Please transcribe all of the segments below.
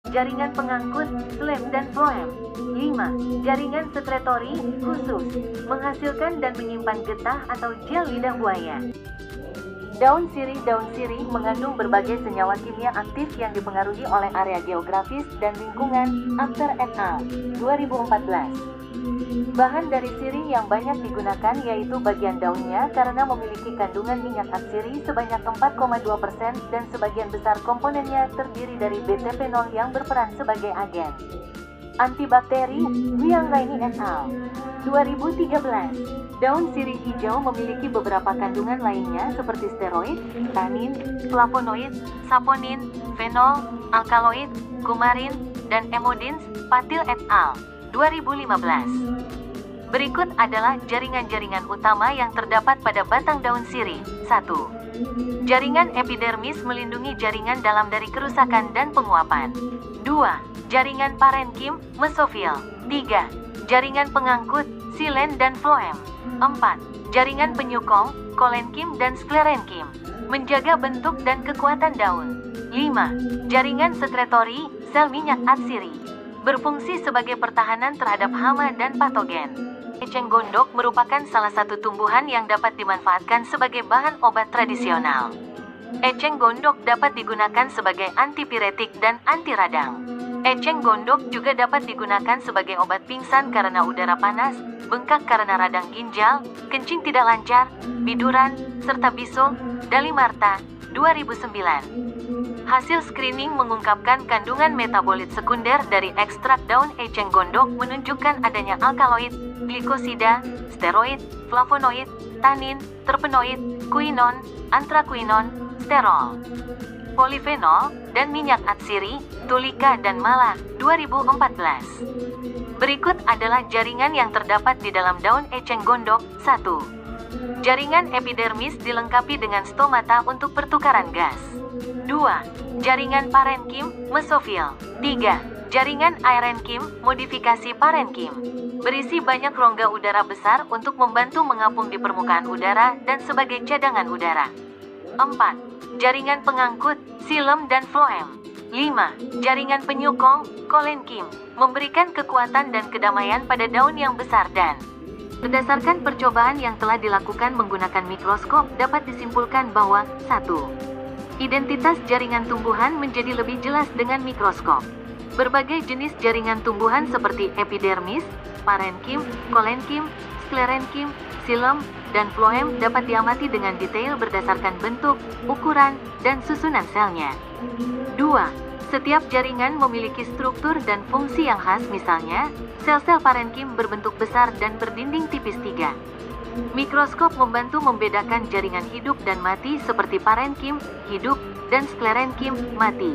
Jaringan pengangkut, phloem dan phloem. 5. Jaringan sekretori, khusus, menghasilkan dan menyimpan getah atau gel lidah buaya. Daun sirih mengandung berbagai senyawa kimia aktif yang dipengaruhi oleh area geografis dan lingkungan. Akhtar et al. 2014. Bahan dari sirih yang banyak digunakan yaitu bagian daunnya karena memiliki kandungan minyak atsiri sebanyak 4,2% dan sebagian besar komponennya terdiri dari beta-fenol yang berperan sebagai agen antibakteri. Wiang Raini et al. 2013. Daun sirih hijau memiliki beberapa kandungan lainnya seperti steroid, tanin, flavonoid, saponin, fenol, alkaloid, kumarin, dan emodins. Patil et al. 2015. Berikut adalah jaringan-jaringan utama yang terdapat pada batang daun sirih. 1. Jaringan epidermis melindungi jaringan dalam dari kerusakan dan penguapan. 2. Jaringan parenkim, mesofil. 3. Jaringan pengangkut, silen dan phloem. 4. Jaringan penyukong, kolenkim dan sklerenkim, menjaga bentuk dan kekuatan daun. 5. Jaringan sekretori, sel minyak atsiri, berfungsi sebagai pertahanan terhadap hama dan patogen. Eceng gondok merupakan salah satu tumbuhan yang dapat dimanfaatkan sebagai bahan obat tradisional. Eceng gondok dapat digunakan sebagai antipiretik dan anti radang. Eceng gondok juga dapat digunakan sebagai obat pingsan karena udara panas, bengkak karena radang ginjal, kencing tidak lancar, biduran, serta bisul. Dalimarta, 2009. Hasil screening mengungkapkan kandungan metabolit sekunder dari ekstrak daun eceng gondok menunjukkan adanya alkaloid, glikosida, steroid, flavonoid, tanin, terpenoid, kuinon, antrakuinon, sterol, polifenol, dan minyak atsiri, tulika dan mala. 2014. Berikut adalah jaringan yang terdapat di dalam daun eceng gondok. 1. Jaringan epidermis dilengkapi dengan stomata untuk pertukaran gas. 2. Jaringan parenkim, mesofil. 3. Jaringan aerenkim, modifikasi parenkim, berisi banyak rongga udara besar untuk membantu mengapung di permukaan udara dan sebagai cadangan udara. 4. Jaringan pengangkut, silem dan phloem. 5. Jaringan penyukong, kolenkim, memberikan kekuatan dan kedamaian pada daun yang besar dan berdasarkan percobaan yang telah dilakukan menggunakan mikroskop dapat disimpulkan bahwa 1. Identitas jaringan tumbuhan menjadi lebih jelas dengan mikroskop. Berbagai jenis jaringan tumbuhan seperti epidermis, parenkim, kolenkim, sklerenkim, silem, dan phloem dapat diamati dengan detail berdasarkan bentuk, ukuran, dan susunan selnya. 2. Setiap jaringan memiliki struktur dan fungsi yang khas, misalnya, sel-sel parenkim berbentuk besar dan berdinding tipis. 3. Mikroskop membantu membedakan jaringan hidup dan mati seperti parenkim, hidup, dan sklerenkim, mati.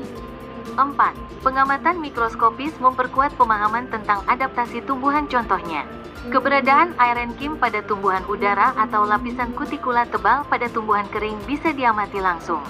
4. Pengamatan mikroskopis memperkuat pemahaman tentang adaptasi tumbuhan, contohnya keberadaan aerenkim pada tumbuhan udara atau lapisan kutikula tebal pada tumbuhan kering bisa diamati langsung.